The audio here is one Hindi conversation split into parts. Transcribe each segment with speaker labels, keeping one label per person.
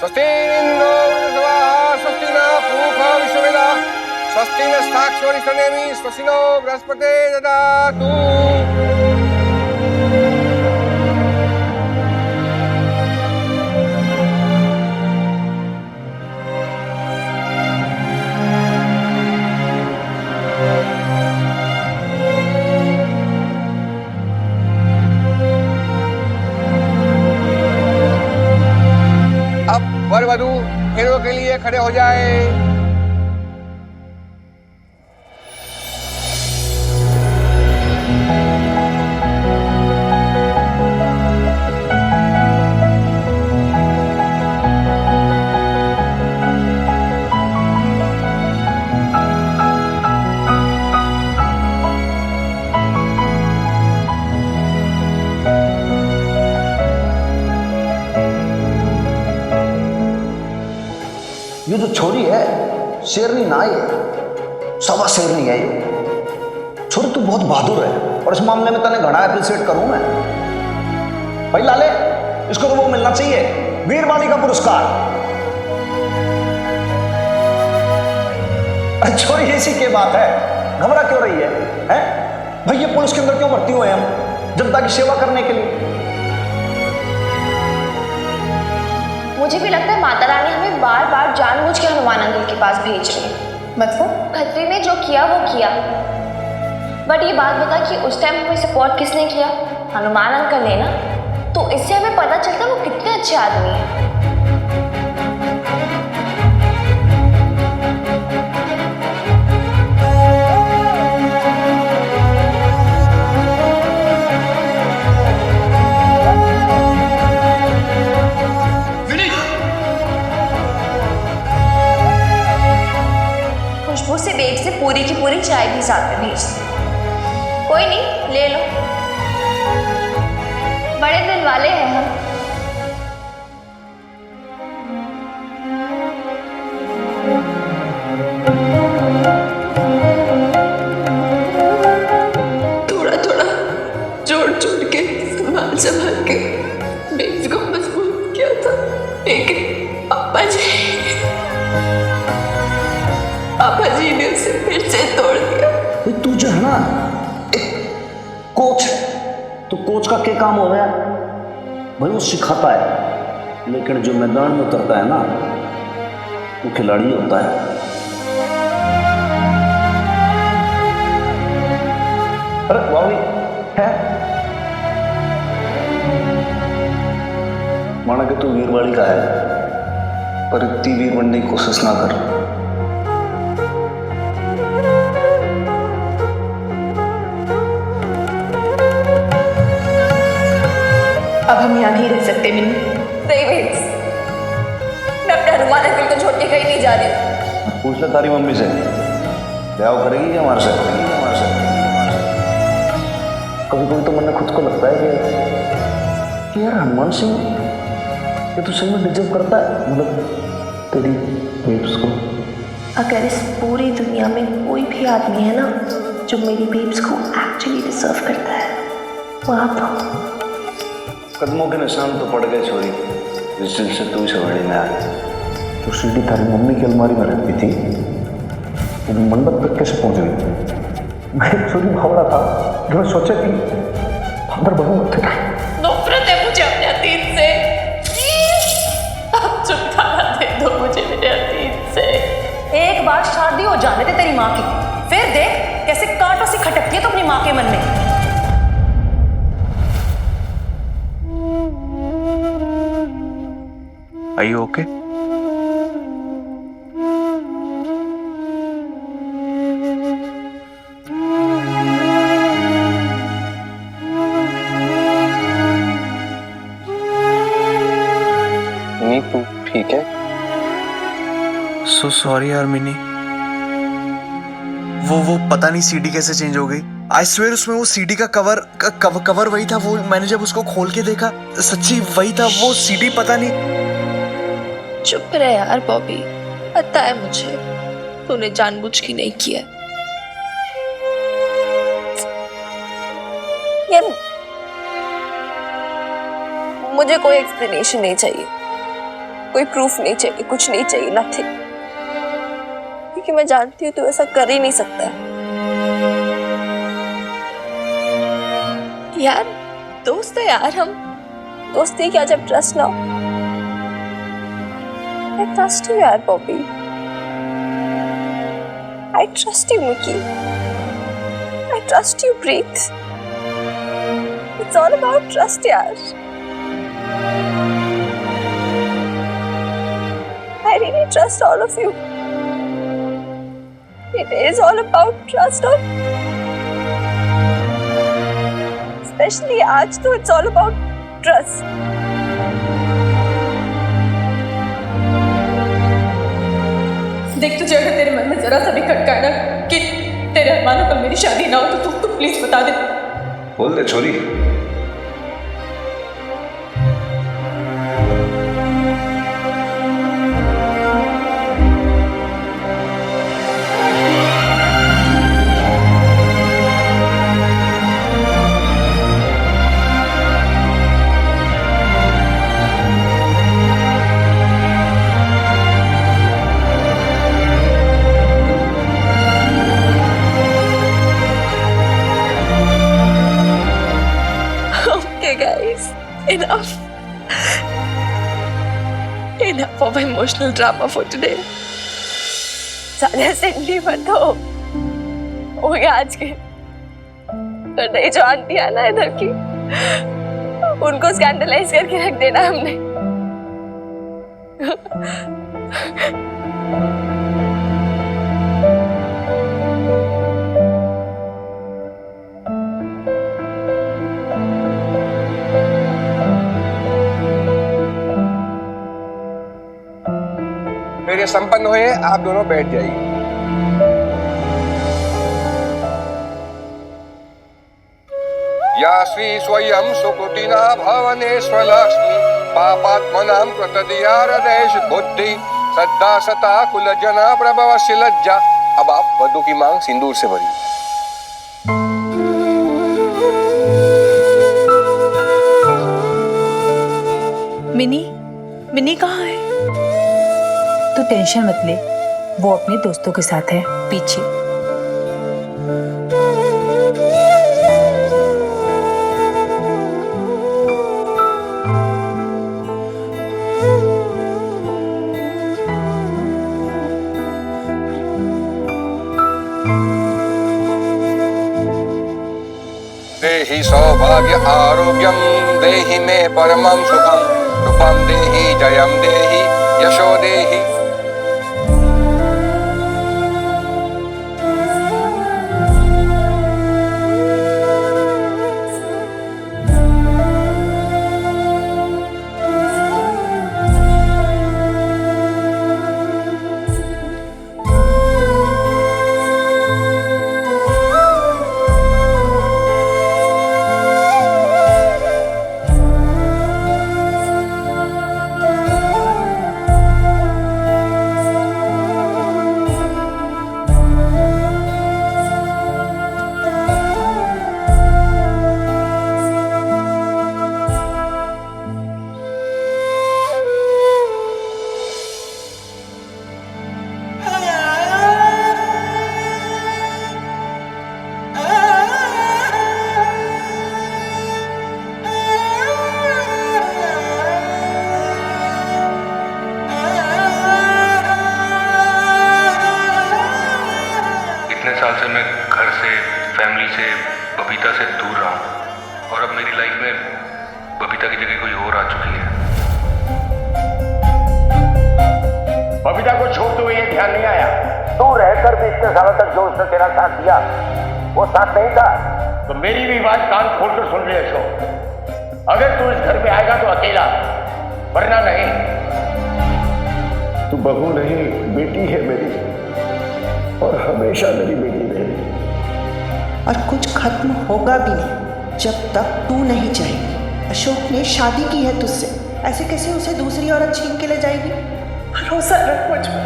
Speaker 1: स्वस्ति इन्द्रो वृषभाः स्वस्ति नः पूषा विश्ववेदाः स्वस्ति नस्ताक्षो अरिष्टनेमिः स्वस्ति नो बृहस्पतिर्दधातु ददातु। अब वर वधू फेरों के लिए खड़े हो जाए।
Speaker 2: ये जो छोरी है शेरनी ना है, सवा शेरनी है ये। छोरी तू बहुत बहादुर है और इस मामले में तने घना अप्रिशिएट करूं मैं। भाई लाले, इसको तो वो मिलना चाहिए, वीर बाली का पुरस्कार। अरे छोरी ऐसी क्या बात है, घबरा क्यों रही है, हैं? भाई ये पुलिस के अंदर क्यों भर्ती हुए हम, जनता की सेवा करने के लिए।
Speaker 3: मुझे भी लगता है माता रानी हमें बार बार जानबूझ के हनुमान अंकल के पास भेज रही है।
Speaker 4: मतलब
Speaker 3: खत्री ने जो किया वो किया, बट ये बात बता कि उस टाइम हमें सपोर्ट किसने किया? हनुमान अंकल ने ना। तो इससे हमें पता चलता है वो कितने अच्छे आदमी हैं। खुशबू से बेग से पूरी की पूरी चाय भी साथ में भेज दी। कोई नहीं, ले लो, बड़े दिल वाले हैं हम।
Speaker 4: थोड़ा थोड़ा जोड़ जोड़ के संभाल संभाल के बेस को मजबूत किया था, लेकिन पापा जी ने उसे फिर से तोड़ दिया।
Speaker 2: तू जो है ना एक कोच है, तो कोच का क्या काम हो गया भाई? वो सिखाता है, लेकिन जो मैदान में उतरता है ना वो खिलाड़ी होता है। अरे वाह है माना कि तू वीरवाड़ी का है, पर इतनी वीर बनने की कोशिश ना कर।
Speaker 4: अब हम यहाँ नहीं रह सकते मिन्नी।
Speaker 3: नहीं वेट्स, मैं अपने हनुमान अंकल को छोड़ के कहीं नहीं जा रही।
Speaker 2: पूछ ले तारी मम्मी से, ब्याह करेगी क्या हमारे साथ? कभी कभी तो मन में खुद को लगता है कि यार हनुमान सिंह ये तो सही में डिजर्व करता है, मतलब तेरी बेब्स को।
Speaker 3: अगर इस पूरी दुनिया में कोई भी आदमी है ना जो मेरी बेब्स को एक्चुअली डिजर्व करता है, वो आप हो।
Speaker 2: कदमों के निशान तो पड़ गए छोरी, जिस दिन से तू इस हवेली में आई। तो सीढ़ी थारी मम्मी की अलमारी में रहती थी, वो मंडप तक कैसे पहुंच गई? मैं एक छोरी भावड़ा था जो मैं सोचा कि फादर बनूंगा तेरा।
Speaker 4: नफरत है मुझे अपने अतीत से। अब छुटकारा दे दो मुझे मेरे अतीत से।
Speaker 5: एक बार शादी हो जाने दे तेरी माँ की, फिर देख कैसे कांटों से खटकती है तो अपनी माँ के मन में।
Speaker 6: Are you okay?
Speaker 1: नहीं तू ठीक है?
Speaker 6: So sorry यार मिनी, वो पता नहीं सीडी कैसे चेंज हो गई। आई स्वेयर उसमें वो सीडी का कवर वही था, वो मैंने जब उसको खोल के देखा सच्ची वही था वो सीडी। पता नहीं।
Speaker 4: चुप रहे यार बॉबी, पता है मुझे तूने जानबूझ के नहीं किया। यार मुझे कोई एक्सप्लेनेशन नहीं चाहिए, कोई प्रूफ नहीं चाहिए, कुछ नहीं चाहिए, नथिंग। क्योंकि मैं जानती हूँ तू ऐसा कर ही नहीं सकता है। यार दोस्त है यार, हम दोस्ती क्या जब ट्रस्ट ना हो। I trust you यार Bobby, I trust you Mickey, I trust you Preet. It's all about trust यार। I really trust all of you. It is all about trust और especially आज तो it's all about trust.
Speaker 5: देख, तुझे अगर तेरे मन में जरा सा भी खटका है ना कि तेरे अरमानों पर मेरी शादी ना हो तो तू प्लीज बता दे।
Speaker 2: बोल दे छोरी।
Speaker 4: Guys, enough of emotional drama for today. सारे सिडनी मत हो गया आज के। तो नहीं जो आंटी है ना इधर की, उनको स्कैंडलाइज करके रख देना हमने।
Speaker 1: मेरे संपन्न हुए, आप दोनों बैठ जाइए। या श्री स्वयं सुकृतिना भवने स्वलक्ष्मी पापात्मनां कृतदियारदेश बुद्धि श्रद्धा सता कुलजना प्रभवस्य लज्जा। अब आप वधु की मांग सिंदूर से भरिए।
Speaker 5: मिनी कहाँ है?
Speaker 7: तू टेंशन मत ले, वो अपने दोस्तों के साथ है पीछे।
Speaker 1: देहि सौभाग्य आरोग्यम देहि मे परमं सुखम रूपम देहि जयम देहि यशो देहि।
Speaker 8: इतने साल से मैं घर से, फैमिली से, बबीता से दूर रहा हूँ और अब मेरी लाइफ में बबीता की जगह कोई और आ चुकी है।
Speaker 9: बबीता को छोड़ते हुए ये ध्यान नहीं आया, तू रहकर भी इतने सालों तक जो उसने तेरा साथ दिया वो साथ नहीं था। तो मेरी भी बात कान खोलकर सुन ले अशोक, अगर तू इस घर में आएगा तो अकेला, वरना नहीं। तू बहू नहीं, बेटी है मेरी और हमेशा मेरी बेटी रहेगी।
Speaker 10: और कुछ खत्म होगा भी नहीं जब तक तू नहीं जाएगी। अशोक ने शादी की है तुझसे, ऐसे कैसे उसे दूसरी औरत छीन के ले जाएगी?
Speaker 5: भरोसा रख मुझ पर,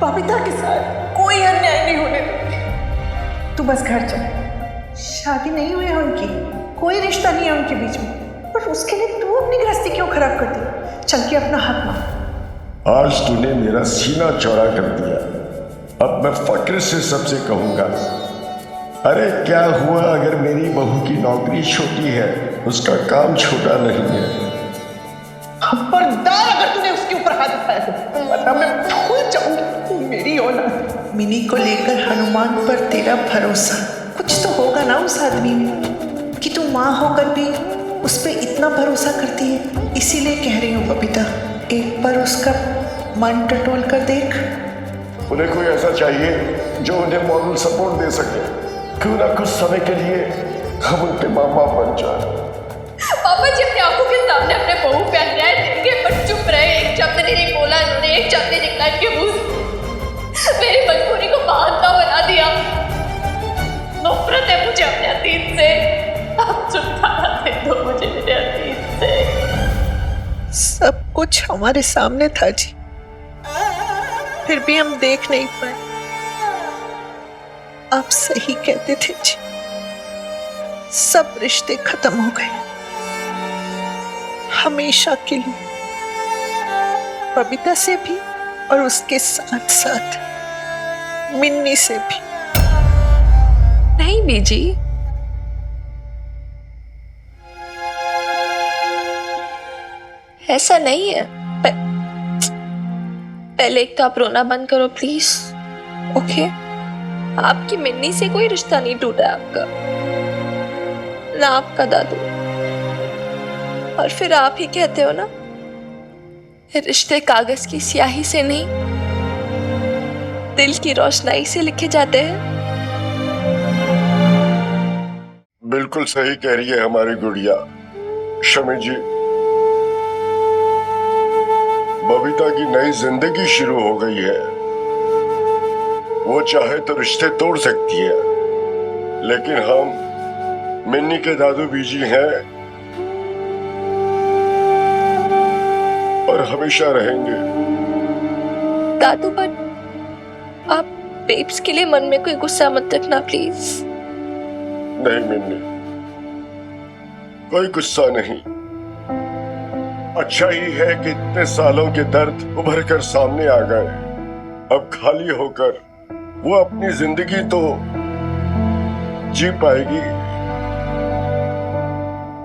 Speaker 5: बबीता के साथ कोई अन्याय नहीं होने देती। तू बस घर चल।
Speaker 10: शादी नहीं हुई है उनकी, कोई रिश्ता नहीं है उनके बीच में, पर उसके लिए तू अपनी गृहस्थी क्यों खराब करती? चल के अपना हाथ मार।
Speaker 9: आज तूने मेरा सीना चौड़ा कर दिया। अब मैं फक्र से सबसे कहूंगा, अरे क्या हुआ अगर मेरी बहू की नौकरी छोटी है, उसका काम छोटा नहीं है।
Speaker 10: खबरदार अगर तूने उसके ऊपर हाथ उठाया तो वरना मैं भूल जाऊंगी तू मेरी औलाद। मिनी को लेकर हनुमान पर तेरा भरोसा, कुछ तो होगा ना उस आदमी में कि तू माँ होकर भी उस पर इतना भरोसा करती है। इसीलिए कह रही हूँ बबीता, एक बार उसका मन टटोल कर देख।
Speaker 9: उन्हें कोई ऐसा चाहिए जो उन्हें मॉरल सपोर्ट दे सके। क्यों ना कुछ समय के लिए हम उनके माँ बाप बन जाए।
Speaker 5: पापा जी अपनी आंखों के सामने अपने बहू पे अन्याय देखे पर चुप रहे, एक शब्द नहीं बोला इन्होंने, एक शब्द नहीं निकला इनके मुंह से। मेरी मजबूरी को बहाना बना दिया। नफरत है मुझे अपने अतीत से, आप छुटकारा दे दो मुझे मेरे अतीत से।
Speaker 10: सब कुछ हमारे सामने था जी, फिर भी हम देख नहीं पाए। आप सही कहते थे जी, सब रिश्ते खत्म हो गए हमेशा के लिए, बबीता से भी और उसके साथ साथ मिन्नी से भी।
Speaker 4: नहीं बीजी, ऐसा नहीं है। पहले एक तो आप रोना बंद करो प्लीज, ओके? आपकी मिन्नी से कोई रिश्ता नहीं टूटा आपका, ना आपका दादू। और फिर आप ही कहते हो ना, रिश्ते कागज की स्याही से नहीं, दिल की रोशनाई से लिखे जाते हैं।
Speaker 9: बिल्कुल सही कह रही है हमारी गुड़िया। शमी जी, बबीता की नई जिंदगी शुरू हो गई है। वो चाहे तो रिश्ते तोड़ सकती है, लेकिन हम मिन्नी के दादू बीजी हैं और हमेशा रहेंगे।
Speaker 4: दादू पर आप बेब्स के लिए मन में कोई गुस्सा मत रखना प्लीज।
Speaker 9: नहीं मिन्नी, कोई गुस्सा नहीं। अच्छा ही है कि इतने सालों के दर्द उभर कर सामने आ गए। अब खाली होकर वो अपनी जिंदगी तो जी पाएगी।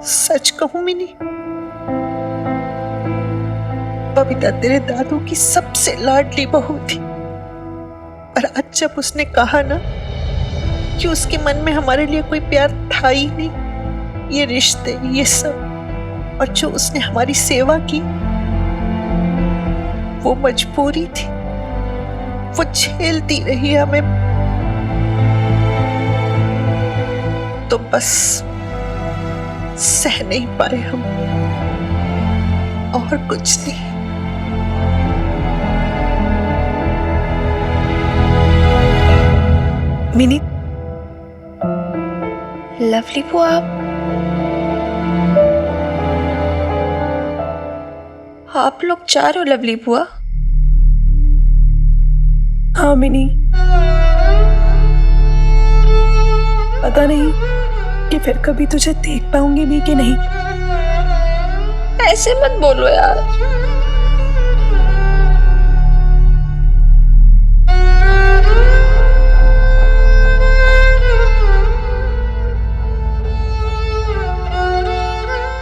Speaker 10: सच कहूं मिनी, बबीता तेरे दादू की सबसे लाडली बहू थी, और आज जब उसने कहा ना कि उसके मन में हमारे लिए कोई प्यार था ही नहीं, ये रिश्ते ये सब, और जो उसने हमारी सेवा की वो मजबूरी थी, वो झेलती रही हमें, तो बस सह नहीं पाए हम, और कुछ नहीं। मिनी,
Speaker 4: लवली बुआ, आप लोग चार हो लवली बुआ?
Speaker 5: हाँ मिनी, पता नहीं कि फिर कभी तुझे देख पाऊंगी भी कि नहीं।
Speaker 4: ऐसे मत बोलो यार।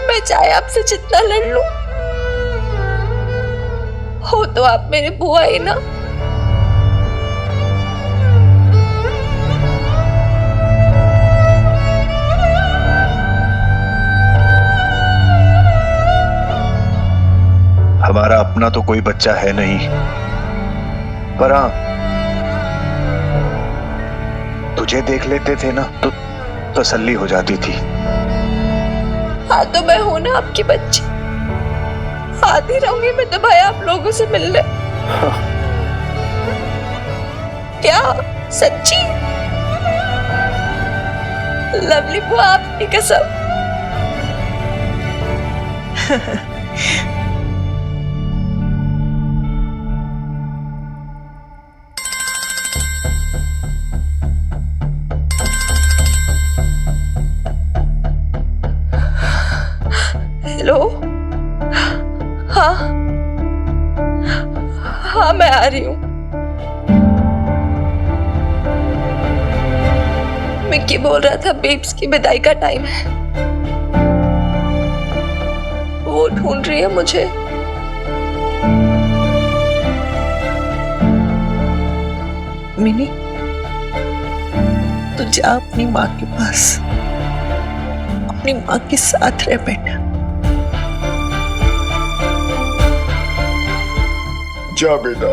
Speaker 4: मैं चाहे आपसे जितना लड़ लूं, हो तो आप मेरे बुआ ही ना।
Speaker 2: हमारा अपना तो कोई बच्चा है नहीं, पर हाँ, तुझे देख लेते थे ना तो तसल्ली हो जाती थी।
Speaker 4: हाँ तो मैं हूं ना आपकी बच्ची, आती रहूंगी मैं तो भाई आप लोगों से मिलने। क्या सच्ची? लवली बुआ आपकी कसम। हेलो, हाँ हाँ मैं आ रही हूँ। मिक्की बोल रहा था बेब्स की विदाई का टाइम है, वो ढूंढ रही है मुझे।
Speaker 10: मिनी, तू जा अपनी माँ के पास, अपनी माँ के साथ रह बेटा।
Speaker 1: जा बेटा।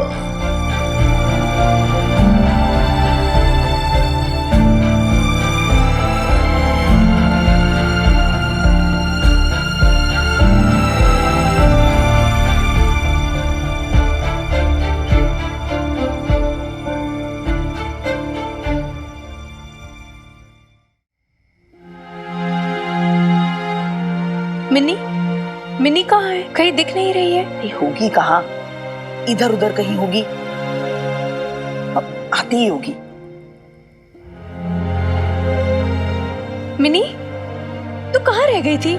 Speaker 7: मिनी, मिनी कहाँ है? कहीं दिख नहीं रही है।
Speaker 10: ये होगी कहाँ? इधर उधर कहीं होगी, अब आती ही होगी।
Speaker 7: मिनी, तू कहाँ रह गई थी?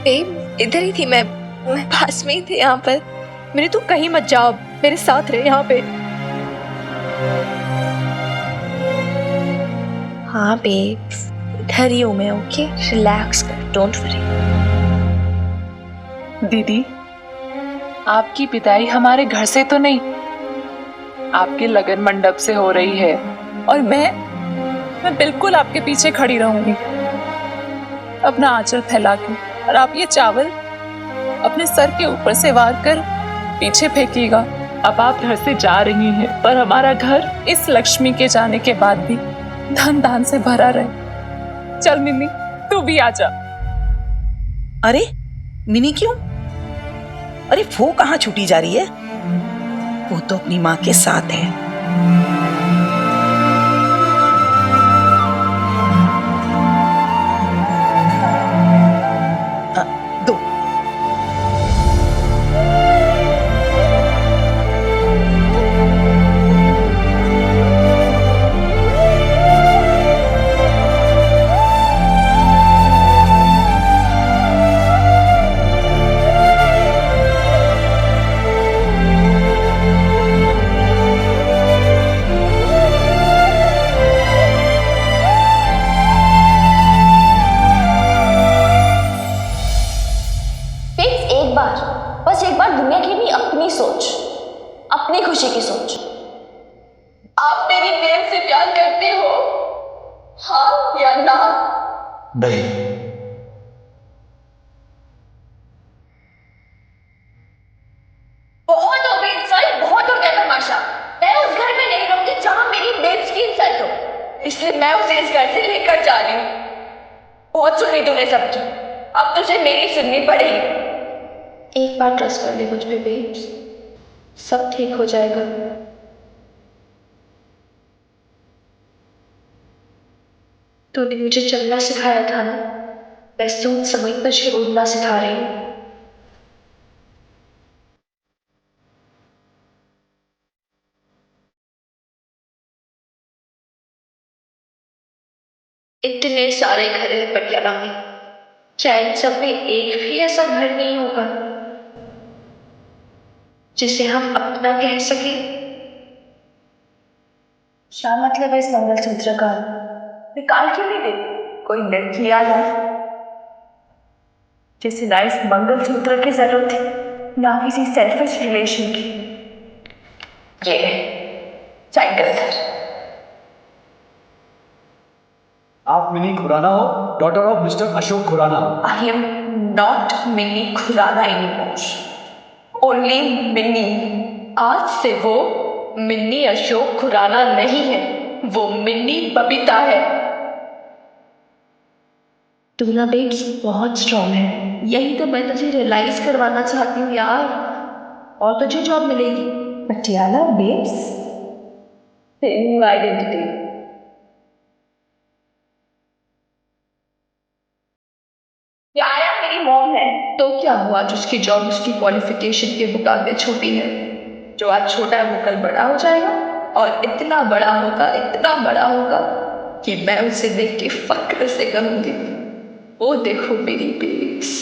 Speaker 4: बेब इधर ही थी, मैं पास में ही थी यहाँ पर।
Speaker 7: मिनी तू कहीं मत जाओ, मेरे साथ रहे यहाँ पे।
Speaker 4: हाँ बेब, इधर ही हूँ मैं। ओके रिलैक्स कर, डोंट वरी।
Speaker 11: दीदी, आपकी विदाई हमारे घर से तो नहीं, आपके लगन मंडप से हो रही है। और मैं बिल्कुल आपके पीछे खड़ी रहूंगी, अपना आंचल फैला के। और आप ये चावल अपने सर के ऊपर से वार कर पीछे फेंकिएगा। अब आप घर से जा रही हैं, पर हमारा घर इस लक्ष्मी के जाने के बाद भी धन धान से भरा रहे। चल मिन्नी, तू भी आ जा।
Speaker 10: अरे मिनी क्यों? अरे वो कहाँ छूटी जा रही है? वो तो अपनी माँ के साथ है। दो।
Speaker 3: बस एक बार दुनिया की नहीं, अपनी सोच, अपनी खुशी की सोच।
Speaker 5: आप मेरी बेब से प्यार करते हो, हाँ या ना?
Speaker 2: नहीं।
Speaker 3: बहुत हो गई इंसल्ट, बहुत हो गया तमाशा। मैं उस घर में नहीं रहूंगी जहां मेरी बेब्स की इंसल्ट हो, इसलिए मैं उसे इस घर से लेकर जा रही हूँ। बहुत सुनी तूने सबकी, अब तुझे मेरी सुननी पड़ेगी। एक बार ट्रस्ट कर ले मुझ पे बेब्स, सब ठीक हो जाएगा। तूने मुझे चलना सिखाया था ना, मैं सोच समझ कर उड़ना सिखा रही हूँ। इतने सारे घर हैं पटियाला में, क्या इन सब में एक भी ऐसा घर नहीं होगा जिसे हम अपना कह सके? क्या मतलब है इस मंगलसूत्र का? निकाल क्यों नहीं देती कोई लड़की आ जाए जिसे ना इस मंगलसूत्र की जरूरत थी ना किसी सेल्फिश रिलेशन की। ये साइकिल।
Speaker 12: आप मिनी खुराना हो, daughter of mister Ashok Khurana.
Speaker 3: I am not Mini Khurana anymore, only Mini. आज से वो मिनी अशोक खुराना नहीं है, वो मिनी बबीता है। तुलना बेब्स बहुत स्ट्रॉन्ग है, यही तो मैं तुझे रियलाइज करवाना चाहती हूँ यार। और तुझे जॉब मिलेगी पटियाला बेब्स, तेरी आइडेंटिटी। यारा मेरी मॉम है, तो क्या हुआ जिसकी जॉब उसकी क्वालिफिकेशन के मुकाबले छोटी है? जो आज छोटा है वो कल बड़ा हो जाएगा, और इतना बड़ा होगा कि मैं उसे देख के फक्र से कहूंगी, वो देखो मेरी बेब्स।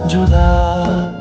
Speaker 13: जुदा